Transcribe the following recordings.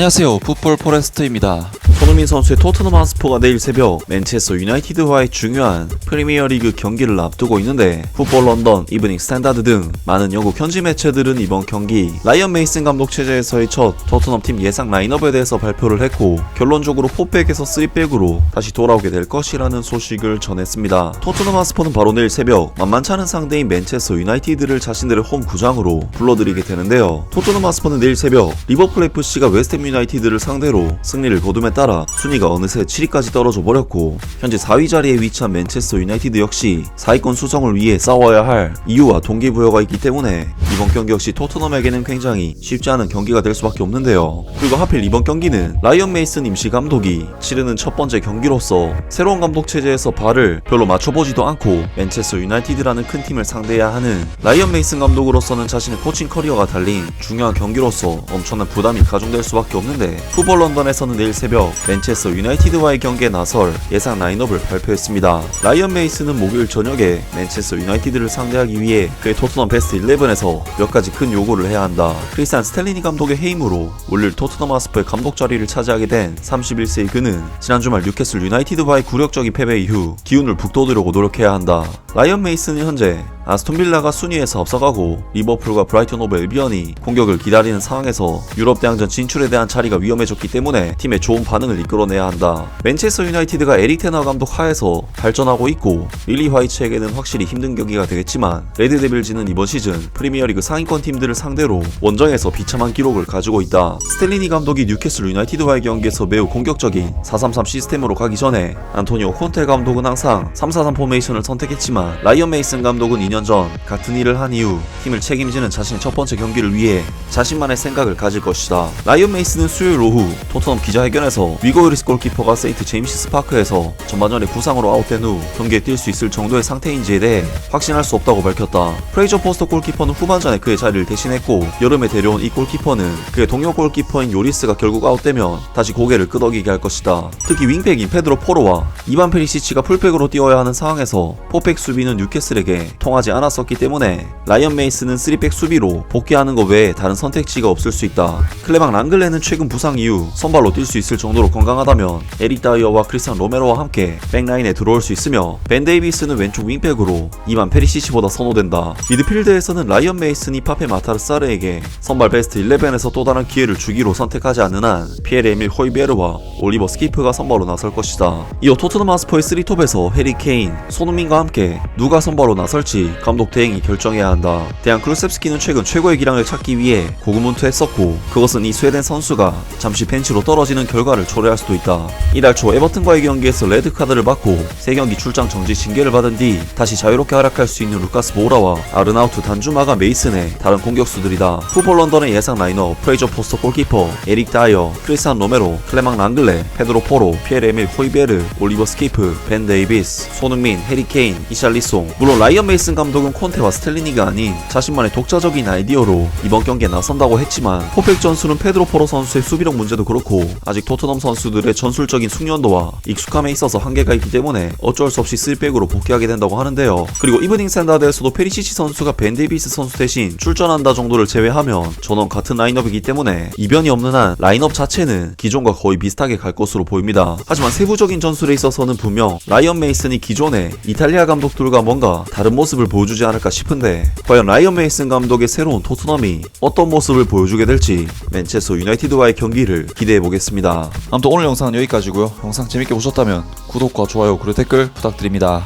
안녕하세요, 풋볼 포레스트입니다. 손흥민 선수의 토트넘 핫스퍼가 내일 새벽 맨체스터 유나이티드와의 중요한 프리미어리그 경기를 앞두고 있는데, 풋볼 런던, 이브닝 스탠다드 등 많은 영국 현지 매체들은 이번 경기 라이언 메이슨 감독 체제에서의 첫 토트넘 팀 예상 라인업에 대해서 발표를 했고, 결론적으로 4백에서 3백으로 다시 돌아오게 될 것이라는 소식을 전했습니다. 토트넘 핫스퍼는 바로 내일 새벽 만만치 않은 상대인 맨체스터 유나이티드를 자신들의 홈 구장으로 불러들이게 되는데요. 토트넘 핫스퍼는 내일 새벽 리버풀 FC가 웨스트햄 유나이티드를 상대로 승리를 거둠에 따라 순위가 어느새 7위까지 떨어져 버렸고, 현재 4위 자리에 위치한 맨체스터 유나이티드 역시 4위권 수성을 위해 싸워야 할 이유와 동기부여가 있기 때문에 이번 경기 역시 토트넘에게는 굉장히 쉽지 않은 경기가 될 수밖에 없는데요. 그리고 하필 이번 경기는 라이언 메이슨 임시 감독이 치르는 첫 번째 경기로서 새로운 감독 체제에서 발을 별로 맞춰보지도 않고 맨체스터 유나이티드라는 큰 팀을 상대해야 하는 라이언 메이슨 감독으로서는 자신의 코칭 커리어가 달린 중요한 경기로서 엄청난 부담이 가중될 수밖에 없는데, 풋볼 런던에서는 내일 새벽 맨체스터 유나이티드와의 경기에 나설 예상 라인업을 발표했습니다. 라이언 메이슨은 목요일 저녁에 맨체스터 유나이티드를 상대하기 위해 그의 토트넘 베스트 11에서 몇 가지 큰 요구를 해야 한다. 크리스찬 스텔리니 감독의 해임으로 올릴 토트넘 핫스퍼의 감독 자리를 차지하게 된 31세의 그는 지난 주말 뉴캐슬 유나이티드와의 굴욕적인 패배 이후 기운을 북돋으려고 노력해야 한다. 라이언 메이슨은 현재 아스톤빌라가 순위에서 앞서가고 리버풀과 브라이턴 오브 엘비언이 공격을 기다리는 상황에서 유럽 대항전 진출에 대한 자리가 위험해졌기 때문에 팀의 좋은 반응을 이끌어내야 한다. 맨체스터 유나이티드가 에릭 테너 감독 하에서 발전하고 있고, 릴리 화이츠에게는 확실히 힘든 경기가 되겠지만, 레드 데빌즈는 이번 시즌 프리미어리그 상위권 팀들을 상대로 원정에서 비참한 기록을 가지고 있다. 스텔리니 감독이 뉴캐슬 유나이티드와의 경기에서 매우 공격적인 4-3-3 시스템으로 가기 전에 안토니오 콘테 감독은 항상 3-4-3 포메이션을 선택했지만, 라이언 메이슨 감독은 2년 전 같은 일을 한 이후 팀을 책임지는 자신의 첫 번째 경기를 위해 자신만의 생각을 가질 것이다. 라이언 메이슨은 수요일 오후 토트넘 기자회견에서 위고 요리스 골키퍼가 세인트 제임시스 파크에서 전반전에 부상으로 아웃된 후 경기에 뛸 수 있을 정도의 상태인지에 대해 확신할 수 없다고 밝혔다. 프레이저 포스터 골키퍼는 후반전에 그의 자리를 대신했고, 여름에 데려온 이 골키퍼는 그의 동료 골키퍼인 요리스가 결국 아웃되면 다시 고개를 끄덕이게 할 것이다. 특히 윙백인 페드로 포로와 이반 페리시치가 풀백으로 뛰어야 하는 상황에서 4백 수비는 뉴캐슬에게 통하지 않았었기 때문에 라이언 메이슨은 3백 수비로 복귀하는 것 외에 다른 선택지가 없을 수 있다. 클레망 랑글레는 최근 부상 이후 선발로 뛸 수 있을 정도로 건강하다면 에릭 다이어와 크리스찬 로메로와 함께 백라인에 들어올 수 있으며, 벤 데이비스는 왼쪽 윙백으로 이반 페리시치보다 선호된다. 미드필드에서는 라이언 메이슨이 파페 마타르사르에게 선발 베스트 11에서 또 다른 기회를 주기로 선택하지 않는 한 피에르 에밀 호이베르와 올리버 스키프가 선발로 나설 것이다. 이어 토트넘 핫스퍼의 3톱에서 해리 케인, 손흥민과 함께 누가 선발로 나설지 감독 대행이 결정해야 한다. 데안 클루셉스키는 최근 최고의 기량을 찾기 위해 고군분투했었고, 그것은 이 스웨덴 선수가 잠시 벤치로 떨어지는 결과를 초래할 수도 있다. 이달 초 에버튼과의 경기에서 레드카드를 받고 3경기 출장 정지 징계를 받은 뒤 다시 자유롭게 활약할 수 있는 루카스 모라와 아르나우트 단주마가 메이슨의 다른 공격수들이다. 풋볼 런던의 예상 라인업: 프레이저 포스터 골키퍼, 에릭 다이어, 크리스찬 로메로, 클레망 랑글레, 페드로 포로, 피에르 에밀 호이베르, 올리버 스키프, 벤 데이비스, 손흥민, 해리 케인, 이샬리송. 물론 라이언 메이슨 감독은 콘테와 스텔리니가 아닌 자신만의 독자적인 아이디어로 이번 경기에 나선다고 했지만, 포백 전술은 페드로 포로 선수의 수비력 문제도 그렇고 아직 토트넘 선수들의 전술적인 숙련도와 익숙함에 있어서 한계가 있기 때문에 어쩔 수 없이 3백으로 복귀하게 된다고 하는데요. 그리고 이브닝 스탠다드에서도 페리시치 선수가 벤 데이비스 선수 대신 출전한다 정도를 제외하면 전원 같은 라인업이기 때문에 이변이 없는 한 라인업 자체는 기존과 거의 비슷하게 갈 것으로 보입니다. 하지만 세부적인 전술에 있어서는 분명 라이언 메이슨이 기존의 이탈리아 감독들과 뭔가 다른 모습을 보여주지 않을까 싶은데, 과연 라이언 메이슨 감독의 새로운 토트넘이 어떤 모습을 보여주게 될지 맨체스터 유나이티드와의 경기를 기대해보겠습니다. 아무튼 오늘 영상은 여기까지고요. 영상 재밌게 보셨다면 구독과 좋아요 그리고 댓글 부탁드립니다.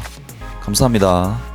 감사합니다.